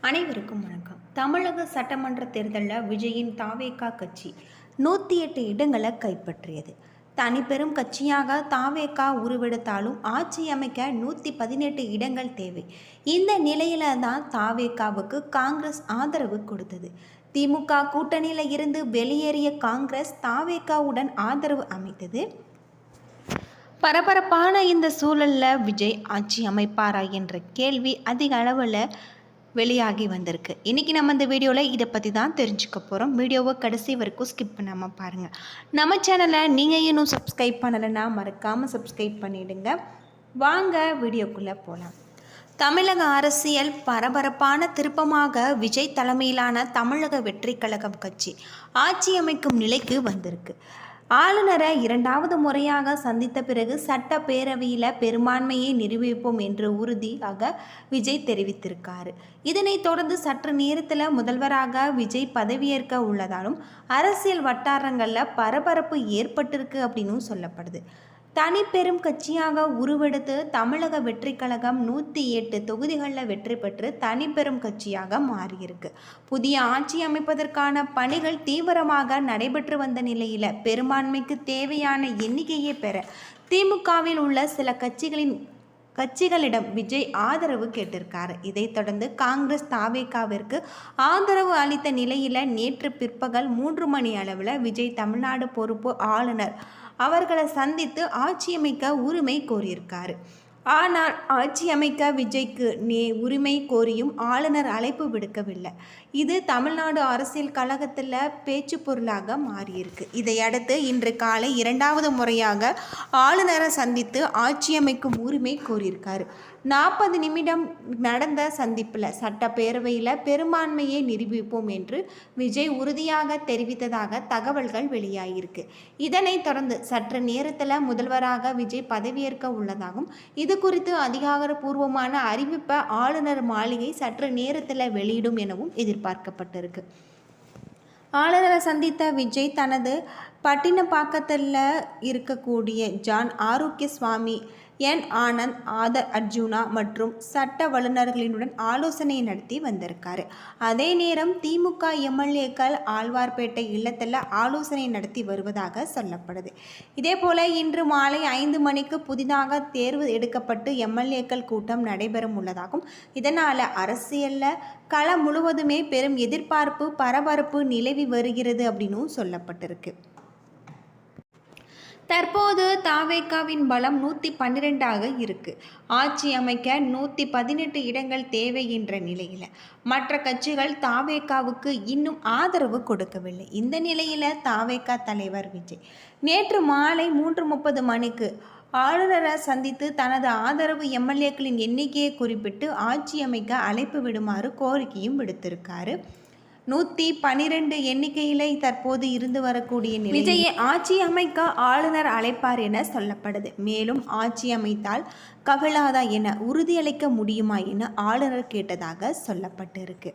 அனைவருக்கும் வணக்கம். தமிழக சட்டமன்ற தேர்தலில் விஜயின் தாவேகா கட்சி 108 இடங்களை கைப்பற்றியது. தனிப்பெரும் கட்சியாக தாவேகா உருவெடுத்தாலும் ஆட்சி அமைக்க 118 இடங்கள் தேவை. இந்த நிலையில தான் தாவேகாவுக்கு காங்கிரஸ் ஆதரவு கொடுத்தது. திமுக கூட்டணியில் இருந்து வெளியேறிய காங்கிரஸ் தாவேகாவுடன் ஆதரவு அமைத்தது. பரபரப்பான இந்த சூழலில் விஜய் ஆட்சி அமைப்பாரா என்ற கேள்வி அதிக அளவில் வெளியாகி வந்திருக்கு. இன்றைக்கி நம்ம இந்த வீடியோவில் இதை பற்றி தான் தெரிஞ்சுக்க போகிறோம். வீடியோவை கடைசி வரைக்கும் ஸ்கிப் பண்ணாமல் பாருங்கள். நம்ம சேனலை நீங்கள் இன்னும் சப்ஸ்கிரைப் பண்ணலைன்னா மறக்காமல் சப்ஸ்கிரைப் பண்ணிவிடுங்க. வாங்க வீடியோக்குள்ளே போகலாம். தமிழக அரசியல் பரபரப்பான திருப்பமாக விஜய் தலைமையிலான தமிழக வெற்றி கழகம் கட்சி ஆட்சி அமைக்கும் நிலைக்கு வந்திருக்கு. ஆளுநரை 2வது முறையாக சந்தித்த பிறகு சட்டப்பேரவையில் பெரும்பான்மையை நிரூபிப்போம் என்று உறுதியாக விஜய் தெரிவித்திருக்காரு. இதனைத் தொடர்ந்து சற்று நேரத்தில் முதல்வராக விஜய் பதவியேற்க உள்ளதாலும் அரசியல் வட்டாரங்களில் பரபரப்பு ஏற்பட்டிருக்கு அப்படின்னு சொல்லப்படுது. தனிப்பெரும் கட்சியாக உருவெடுத்து தமிழக வெற்றி கழகம் 108 தொகுதிகளில் வெற்றி பெற்று தனிப்பெரும் கட்சியாக மாறியிருக்கு. புதிய ஆட்சி அமைப்பதற்கான பணிகள் தீவிரமாக நடைபெற்று வந்த நிலையில் பெரும்பான்மைக்கு தேவையான எண்ணிக்கையை பெற திமுகவில் உள்ள சில கட்சிகளிடம் விஜய் ஆதரவு கேட்டிருக்காரு. இதைத் தொடர்ந்து காங்கிரஸ் தாவேகாவிற்கு ஆதரவு அளித்த நிலையில் நேற்று பிற்பகல் 3 மணி அளவில் விஜய் தமிழ்நாடு பொறுப்பு ஆளுநர் அவர்களை சந்தித்து ஆட்சி அமைக்க உரிமை கோரியிருக்காரு. ஆனால் ஆட்சி அமைக்க விஜய்க்கு உரிமை கோரியும் ஆளுநர் அழைப்பு விடுக்கவில்லை. இது தமிழ்நாடு அரசியல் கழகத்தில் பேச்சு பொருளாக மாறியிருக்கு. இதையடுத்து இன்று காலை 2வது முறையாக ஆளுநரை சந்தித்து ஆட்சி அமைக்கும் உரிமை கோரியிருக்காரு. 40 நிமிடம் நடந்த சந்திப்பில் சட்டப்பேரவையில் பெரும்பான்மையை நிரூபிப்போம் என்று விஜய் உறுதியாக தெரிவித்ததாக தகவல்கள் வெளியாகியிருக்கு. இதனைத் தொடர்ந்து சற்று நேரத்தில் முதல்வராக விஜய் பதவியேற்க உள்ளதாகவும் இது குறித்து அதிகாரப்பூர்வமான அறிவிப்பை ஆளுநர் மாளிகை சற்று நேரத்தில் வெளியிடும் எனவும் எதிர்பார்க்கப்பட்டிருக்கு. ஆளுநரை சந்தித்த விஜய் தனது பட்டினப்பாக்கத்தில் இருக்கக்கூடிய ஜான் ஆரோக்கியசுவாமி, என் ஆனந்த், ஆதர் அர்ஜுனா மற்றும் சட்ட வல்லுநர்களுடன் ஆலோசனை நடத்தி வந்திருக்காரு. அதே நேரம் திமுக எம்எல்ஏக்கள் ஆழ்வார்பேட்டை இல்லத்தில் ஆலோசனை நடத்தி வருவதாக சொல்லப்படுது. இதேபோல இன்று மாலை 5 மணிக்கு புதிதாக தேர்வு எடுக்கப்பட்டு எம்எல்ஏக்கள் கூட்டம் நடைபெறும் உள்ளதாகவும் இதனால் அரசியலில் களம் முழுவதுமே பெரும் எதிர்பார்ப்பு பரபரப்பு நிலவி வருகிறது அப்படின்னு சொல்லப்பட்டிருக்கு. தற்போது தாவேகாவின் பலம் 112ஆக இருக்கு. ஆட்சி அமைக்க 118 இடங்கள் தேவை என்ற நிலையில் மற்ற கட்சிகள் தாவேகாவுக்கு இன்னும் ஆதரவு கொடுக்கவில்லை. இந்த நிலையில் தாவேகா தலைவர் விஜய் நேற்று மாலை 3:30 மணிக்கு ஆளுநரை சந்தித்து தனது ஆதரவு எம்எல்ஏக்களின் எண்ணிக்கையை குறிப்பிட்டு ஆட்சி அமைக்க அழைப்பு விடுமாறு கோரிக்கையும் விடுத்திருக்காரு. 112 எண்ணிக்கையிலே தற்போது இருந்து வரக்கூடிய நிலை விஜயை ஆட்சி அமைக்க ஆளுநர் அழைப்பார் என சொல்லப்படுது. மேலும் ஆட்சி அமைத்தால் கவிழாதா என உறுதியளிக்க முடியுமா என ஆளுநர் கேட்டதாக சொல்லப்பட்டிருக்கு.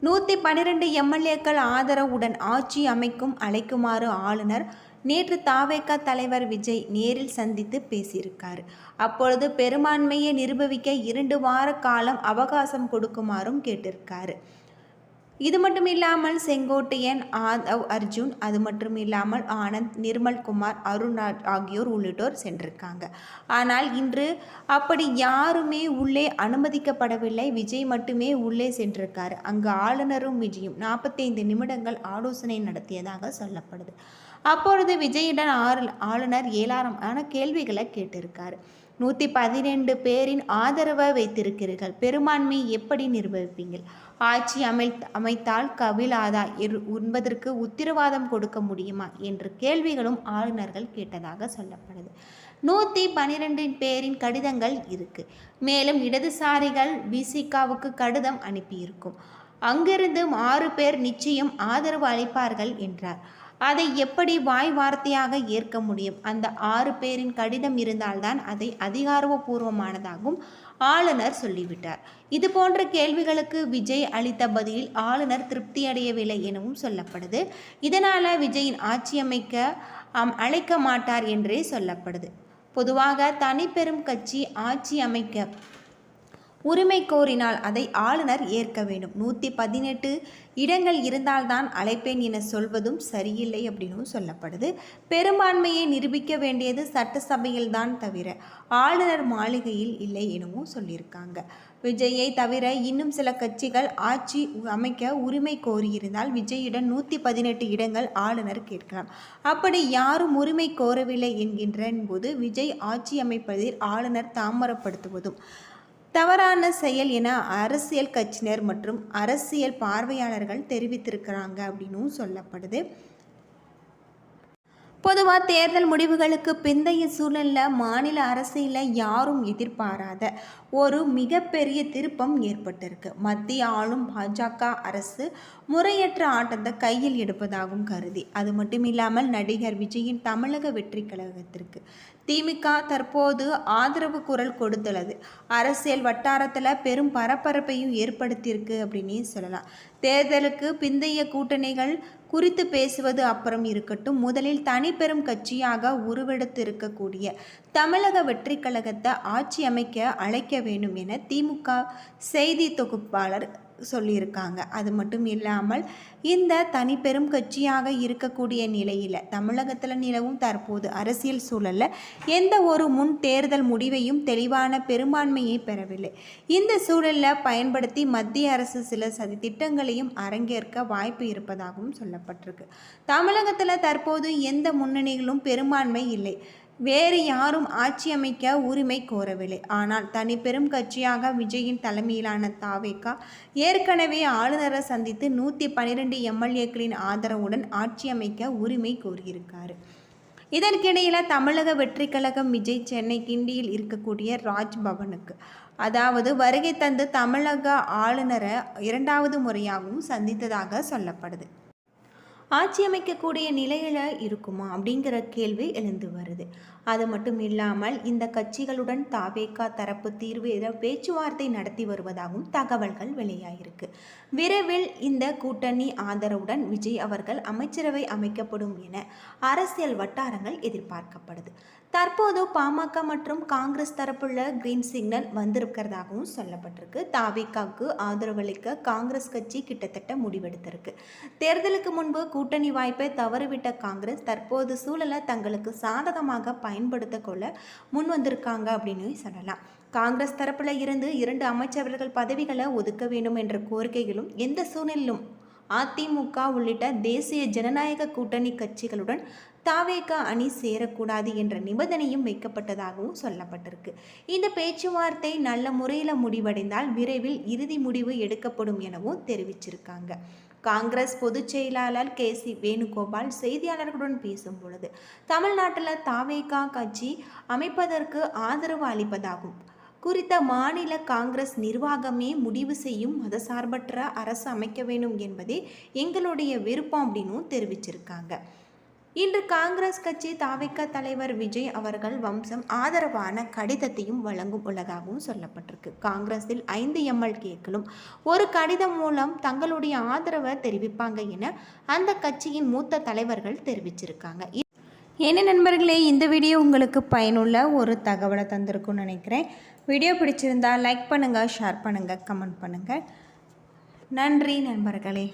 112 எம்எல்ஏக்கள் ஆதரவுடன் ஆட்சி அமைக்கும் அழைக்குமாறு ஆளுநர் நேற்று தாவேகா தலைவர் விஜய் நேரில் சந்தித்து பேசியிருக்காரு. அப்பொழுது பெரும்பான்மையை நிரூபிக்க 2 வார காலம் அவகாசம் கொடுக்குமாறும் கேட்டிருக்காரு. இது மட்டும் இல்லாமல் செங்கோட்டையன், ஆதவ் அர்ஜுன், அது மட்டும் இல்லாமல் ஆனந்த், நிர்மல்குமார், அருண் ஆகியோர் உள்ளிட்டோர் சென்றிருக்காங்க. ஆனால் இன்று அப்படி யாருமே உள்ளே அனுமதிக்கப்படவில்லை. விஜய் மட்டுமே உள்ளே சென்றிருக்காரு. அங்கு ஆளுநரும் விஜயும் 45 நிமிடங்கள் ஆலோசனை நடத்தியதாக சொல்லப்படுது. அப்பொழுது விஜயுடன் ஆளுநர் ஏராளமான கேள்விகளை கேட்டிருக்காரு. 112 பேரின் ஆதரவை வைத்திருக்கிறீர்கள், பெரும்பான்மை எப்படி நிர்வகிப்பீங்கள், ஆட்சி அமைத்தால் கவிழாதா என்பதற்கு உத்தரவாதம் கொடுக்க முடியுமா என்ற கேள்விகளும் ஆளுநர்கள் கேட்டதாக சொல்லப்படுது. 112 பேரின் கடிதங்கள் இருக்கு. மேலும் இடதுசாரிகள் விசிகாவுக்கு கடிதம் அனுப்பியிருக்கும். அங்கிருந்து 6 பேர் நிச்சயம் ஆதரவு அளிப்பார்கள் என்றார். அதை எப்படி வாய் வார்த்தையாக ஏற்க முடியும்? அந்த 6 பேரின் கடிதம் இருந்தால்தான் அதை அதிகாரப்பூர்வமானதாகவும் ஆளுநர் சொல்லிவிட்டார். இது போன்ற கேள்விகளுக்கு விஜய் அளித்த பதிலில் ஆளுநர் திருப்தி அடையவில்லை எனவும் சொல்லப்படுது. இதனால் விஜயின் ஆட்சி அமைக்க அழைக்க மாட்டார் என்றே சொல்லப்படுது. பொதுவாக தனிப்பெரும் கட்சி ஆட்சி அமைக்க உரிமை கோரினால் அதை ஆளுநர் ஏற்க வேண்டும். 118 இடங்கள் இருந்தால்தான் அழைப்பேன் என சொல்வதும் சரியில்லை அப்படின்னு சொல்லப்படுது. பெரும்பான்மையை நிரூபிக்க வேண்டியது சட்டசபையில்தான் தவிர ஆளுநர் மாளிகையில் இல்லை எனவும் சொல்லியிருக்காங்க. விஜயை தவிர இன்னும் சில கட்சிகள் ஆட்சி அமைக்க உரிமை கோரியிருந்தால் விஜயுடன் 118 இடங்கள் ஆளுநர் கேட்கலாம். அப்படி யாரும் உரிமை கோரவில்லை என்கின்ற போது விஜய் ஆட்சி அமைப்பதில் ஆளுநர் தாமதப்படுத்துவதும் தவறான செயல் என அரசியல் கட்சியினர் மற்றும் அரசியல் பார்வையாளர்கள் தெரிவித்திருக்கிறாங்க அப்படின்னும் சொல்லப்படுது. பொதுவாக தேர்தல் முடிவுகளுக்கு பிந்தைய சூழலில் மாநில அரசியலில் யாரும் எதிர்பாராத ஒரு மிகப்பெரிய திருப்பம் ஏற்பட்டிருக்கு. மத்திய ஆளும் பாஜக அரசு முறையற்ற ஆட்டத்தை கையில் எடுப்பதாகவும் கருதி, அது மட்டும் இல்லாமல் நடிகர் விஜயின் தமிழக வெற்றி கழகத்திற்கு திமுக தற்போது ஆதரவு குரல் கொடுத்துள்ளது அரசியல் வட்டாரத்தில் பெரும் பரபரப்பையும் ஏற்படுத்தியிருக்கு அப்படின்னே சொல்லலாம். தேர்தலுக்கு பிந்தைய கூட்டணிகள் குறித்து பேசுவது அப்புறம் இருக்கட்டும், முதலில் தனிப்பெரும் கட்சியாக உருவெடுத்திருக்கக்கூடிய தமிழக வெற்றி கழகத்தை ஆட்சி அமைக்க அழைக்க வேண்டும் என திமுக செய்தி தொகுப்பாளர் சொல்லியிருக்காங்க. அது மட்டும் இல்லாமல் இந்த தனிப்பெரும் கட்சியாக இருக்கக்கூடிய நிலையில் தமிழகத்தில் நிலவும் தற்போது அரசியல் சூழலில் எந்த ஒரு முன் தேர்தல் முடிவையும் தெளிவான பெரும்பான்மையை பெறவில்லை. இந்த சூழலில் பயன்படுத்தி மத்திய அரசு சில திட்டங்களையும் அரங்கேற்க வாய்ப்பு இருப்பதாகவும் சொல்லப்பட்டிருக்கு. தமிழகத்தில் தற்போது எந்த முன்னணிகளும் பெரும்பான்மை இல்லை. வேறு யாரும் ஆட்சி அமைக்க உரிமை கோரவில்லை. ஆனால் தனிப்பெரும் கட்சியாக விஜயின் தலைமையிலான தாவேகா ஏற்கனவே ஆளுநரை சந்தித்து 112 எம்எல்ஏக்களின் ஆதரவுடன் ஆட்சி அமைக்க உரிமை கோரியிருக்காரு. இதற்கிடையில் தமிழக வெற்றி கழகம் விஜய் சென்னை கிண்டியில் இருக்கக்கூடிய ராஜ்பவனுக்கு அதாவது வருகை தந்து தமிழக ஆளுநரை 2வது முறையாகவும் சந்தித்ததாக சொல்லப்படுது. ஆட்சி அமைக்கக்கூடிய நிலையில் இருக்குமா அப்படிங்கிற கேள்வி எழுந்து வருது. அது மட்டும் இல்லாமல் இந்த கட்சிகளுடன் தாவேகா தரப்பு தீர்வு பேச்சுவார்த்தை நடத்தி வருவதாகவும் தகவல்கள் வெளியாகிருக்கு. விரைவில் இந்த கூட்டணி ஆதரவுடன் விஜய் அவர்கள் அமைச்சரவை அமைக்கப்படும் என அரசியல் வட்டாரங்கள் எதிர்பார்க்கப்படுது. தற்போது பாமக மற்றும் காங்கிரஸ் தரப்புள்ள கிரீன் சிக்னல் வந்திருக்கிறதாகவும் சொல்லப்பட்டிருக்கு. தாவேகாவுக்கு ஆதரவளிக்க காங்கிரஸ் கட்சி கிட்டத்தட்ட முடிவெடுத்திருக்கு. தேர்தலுக்கு முன்பு கூட்டணி வாய்ப்பை தவறிவிட்ட காங்கிரஸ் தற்போது சூழலை தங்களுக்கு சாதகமாக பயன்படுத்த கொள்ள முன் வந்திருக்காங்க அப்படின்னு சொல்லலாம். காங்கிரஸ் தரப்புல இருந்து 2 அமைச்சர்கள் பதவிகளை ஒதுக்க வேண்டும் என்ற கோரிக்கைகளும் எந்த சூழ்நிலையிலும் அதிமுக உள்ளிட்ட தேசிய ஜனநாயக கூட்டணி கட்சிகளுடன் தாவேகா அணி சேரக்கூடாது என்ற நிபந்தனையும் வைக்கப்பட்டதாகவும் சொல்லப்பட்டிருக்கு. இந்த பேச்சுவார்த்தை நல்ல முறையில் முடிவடைந்தால் விரைவில் இறுதி முடிவு எடுக்கப்படும் எனவும் தெரிவிச்சிருக்காங்க. காங்கிரஸ் பொதுச் செயலாளர் KC வேணுகோபால் செய்தியாளர்களுடன் பேசும் பொழுது தமிழ்நாட்டில் தாவேகா கட்சி அமைப்பதற்கு ஆதரவு அளிப்பதாகும் குறித்த மாநில காங்கிரஸ் நிர்வாகமே முடிவு செய்யும் மதசார்பற்ற அரசு அமைக்க வேண்டும் என்பதே எங்களுடைய விருப்பம் அப்படின்னு தெரிவிச்சிருக்காங்க. இன்று காங்கிரஸ் கட்சி தாவேகா தலைவர் விஜய் அவர்கள் வம்சம் ஆதரவான கடிதத்தையும் வழங்கும் உள்ளதாகவும் சொல்லப்பட்டிருக்கு. காங்கிரஸில் 5 MLAக்களும் ஒரு கடிதம் மூலம் தங்களுடைய ஆதரவை தெரிவிப்பாங்க என அந்த கட்சியின் மூத்த தலைவர்கள் தெரிவிச்சிருக்காங்க. என்ன நண்பர்களே, இந்த வீடியோ உங்களுக்கு பயனுள்ள ஒரு தகவலை தந்திருக்கும்னு நினைக்கிறேன். வீடியோ பிடிச்சிருந்தா லைக் பண்ணுங்கள், ஷேர் பண்ணுங்கள், கமெண்ட் பண்ணுங்கள். நன்றி நண்பர்களே.